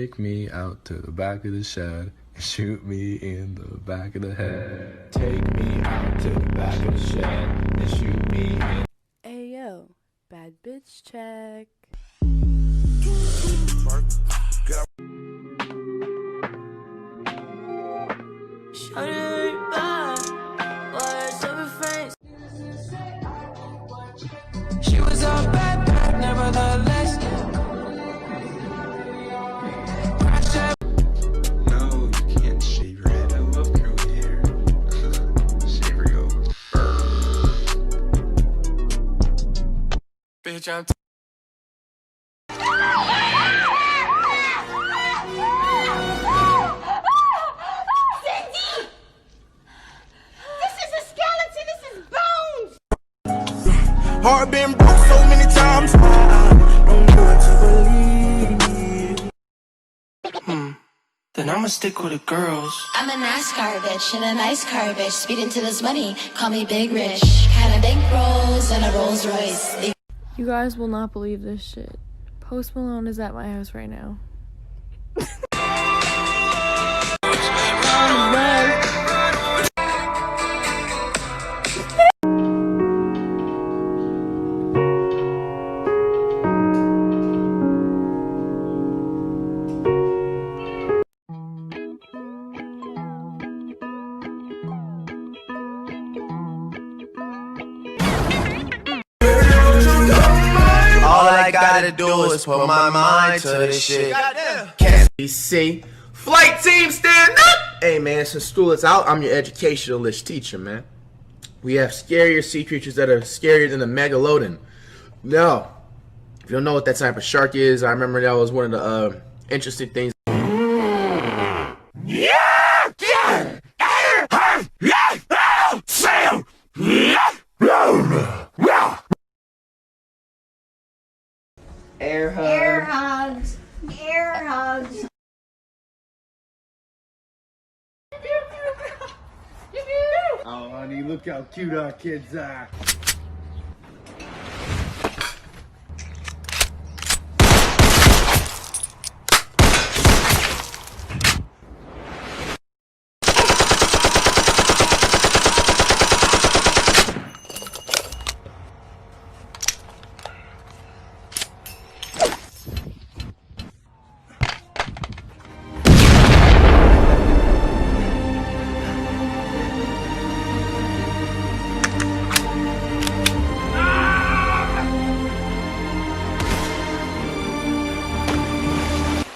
Take me out to the back of the shed and shoot me in the back of the head. Take me out to the back of the shed and shoot me in. Ayo, bad bitch check. She was a bad bad, nevertheless. No, you can't shave your head. I love curly hair. Shave or go. Bitch, I'm Heart been broke so many times. Don't do it to believe. Then I'ma stick with the girls. I'm a NASCAR bitch and a nice car bitch. Speed into this money, call me Big Rich. Kinda bankrolls and a Rolls Royce. You guys will not believe this shit. Post Malone is at my house right now. All I gotta do is put my mind to this shit. Can't see. Flight team, stand up! Hey man, since school is out, I'm your educationalist teacher, man. We have scarier sea creatures that are scarier than the megalodon. No. If you don't know what that type of shark is, I remember that was one of the interesting things. Air hug. Air hugs. Air hugs. Oh, honey, look how cute our kids are.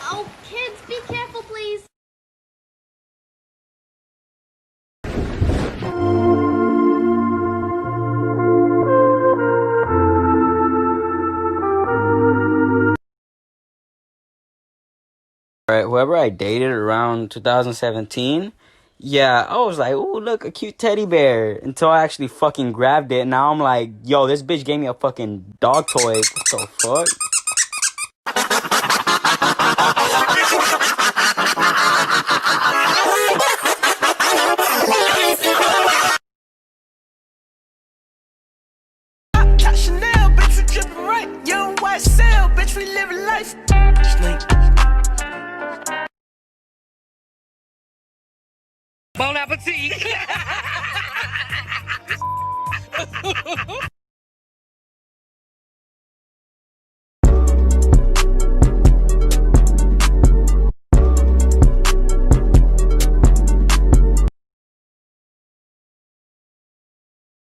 Oh, kids, be careful, please. Right, whoever I dated around 2017, yeah, I was like, ooh, look, a cute teddy bear. Until I actually fucking grabbed it. Now I'm like, yo, this bitch gave me a fucking dog toy. What the fuck? Got Chanel, bitch, we drippin' right. Young white cell, bitch, we living life. Snake. Bon appetit.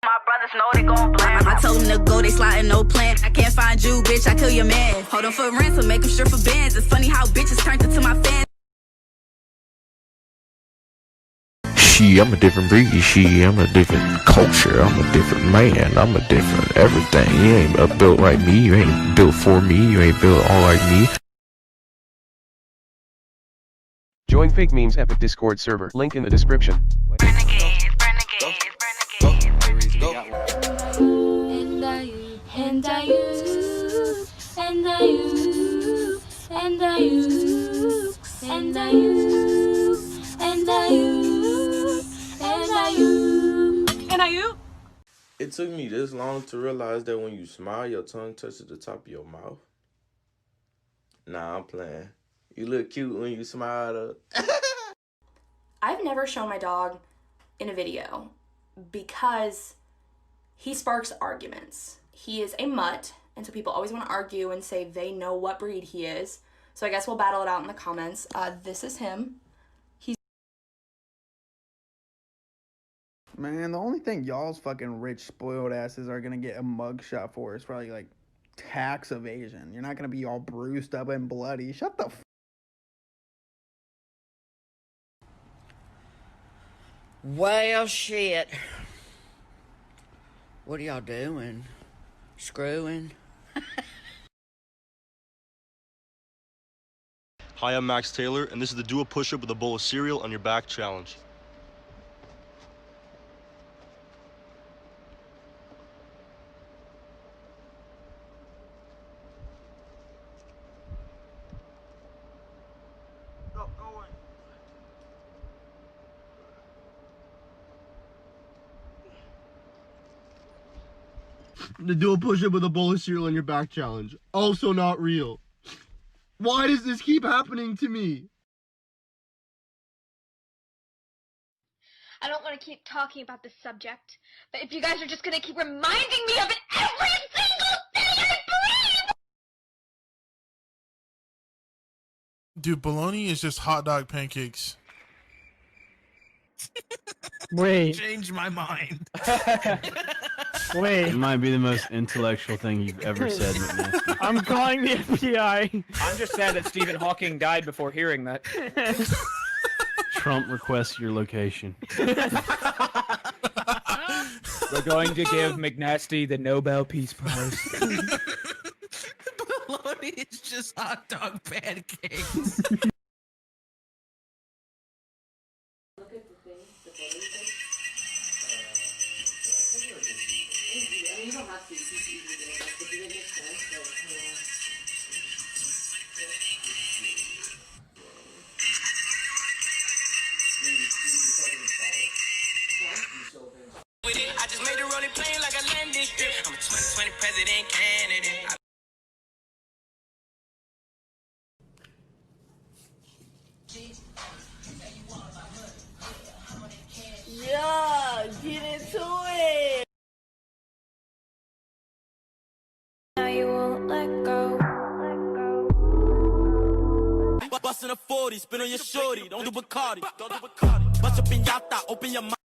My brothers know they gon' blame. I told them to go, they sliding no plan. I can't find you, bitch, I kill your man. Hold on for ransom, make them sure for bands. It's funny how bitches turned into my fans. I'm a different breed, I'm a different culture, I'm a different man, I'm a different everything. You ain't built like me, you ain't built for me, you ain't built all like me. Join Fake Memes Epic Discord server, link in the description. Renegade, renegade, renegade. And I use, and I use, and I use, and I use, and I use, and I use, and I use. It took me this long to realize that when you smile, your tongue touches the top of your mouth. Nah, I'm playing. You look cute when you smile. I've never shown my dog in a video because he sparks arguments. He is a mutt, and so people always want to argue and say they know what breed he is. So I guess we'll battle it out in the comments. This is him. Man, the only thing y'all's fucking rich, spoiled asses are gonna get a mugshot for is probably like tax evasion. You're not gonna be all bruised up and bloody. Shut the f. Well, shit. What are y'all doing? Screwing? Hi, I'm Max Taylor, and this is the do a push-up with a bowl of cereal on your back challenge. The do a push-up with a bowl of cereal on your back challenge. Also not real. Why does this keep happening to me? I don't want to keep talking about this subject, but if you guys are just going to keep reminding me of it every single thing I breathe! Dude, bologna is just hot dog pancakes. Wait. Changed my mind. Wait. It might be the most intellectual thing you've ever said, McNasty. I'm calling the FBI. I'm just sad that Stephen Hawking died before hearing that. Trump requests your location. We're going to give McNasty the Nobel Peace Prize. Bologna is just hot dog pancakes. I just made the rolling plane like a landing strip. I'm a 2020 president candidate. Yeah, get into it. Now you won't let go. Bustin' a 40, spin on your shorty. Don't do Bacardi. Bust a piñata, open your mouth.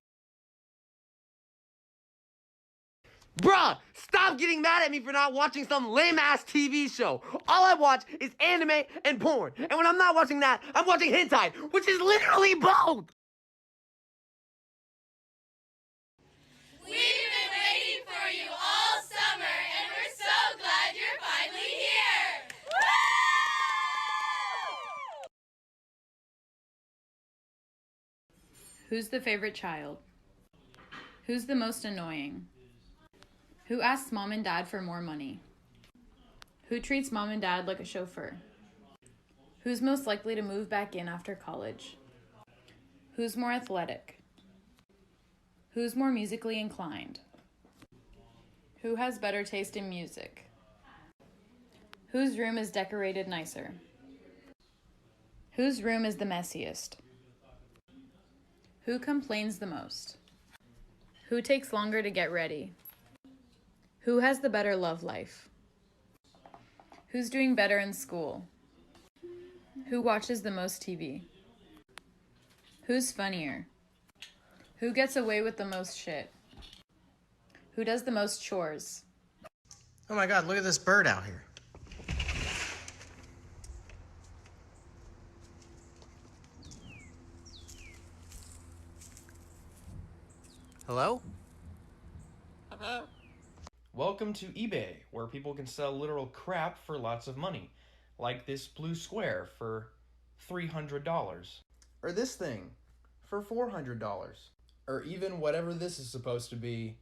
Bruh, stop getting mad at me for not watching some lame-ass TV show. All I watch is anime and porn. And when I'm not watching that, I'm watching hentai, which is literally both. We've been waiting for you all summer, and we're so glad you're finally here! Who's the favorite child? Who's the most annoying? Who asks mom and dad for more money? Who treats mom and dad like a chauffeur? Who's most likely to move back in after college? Who's more athletic? Who's more musically inclined? Who has better taste in music? Whose room is decorated nicer? Whose room is the messiest? Who complains the most? Who takes longer to get ready? Who has the better love life? Who's doing better in school? Who watches the most TV? Who's funnier? Who gets away with the most shit? Who does the most chores? Oh my god, look at this bird out here. Hello? Welcome to eBay, where people can sell literal crap for lots of money. Like this blue square for $300. Or this thing for $400. Or even whatever this is supposed to be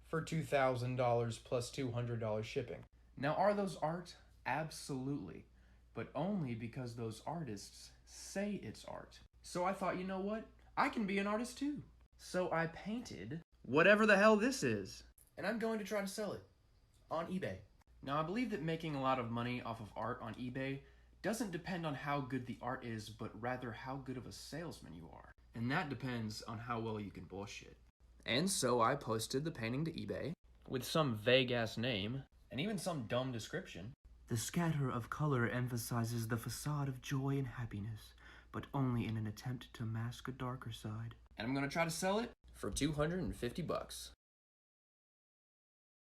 for $2,000 plus $200 shipping. Now, are those art? Absolutely. But only because those artists say it's art. So I thought, you know what? I can be an artist too. So I painted whatever the hell this is. And I'm going to try to sell it on eBay. Now, I believe that making a lot of money off of art on eBay doesn't depend on how good the art is, but rather how good of a salesman you are. And that depends on how well you can bullshit. And so I posted the painting to eBay with some vague-ass name and even some dumb description. The scatter of color emphasizes the facade of joy and happiness, but only in an attempt to mask a darker side. And I'm gonna try to sell it for $250.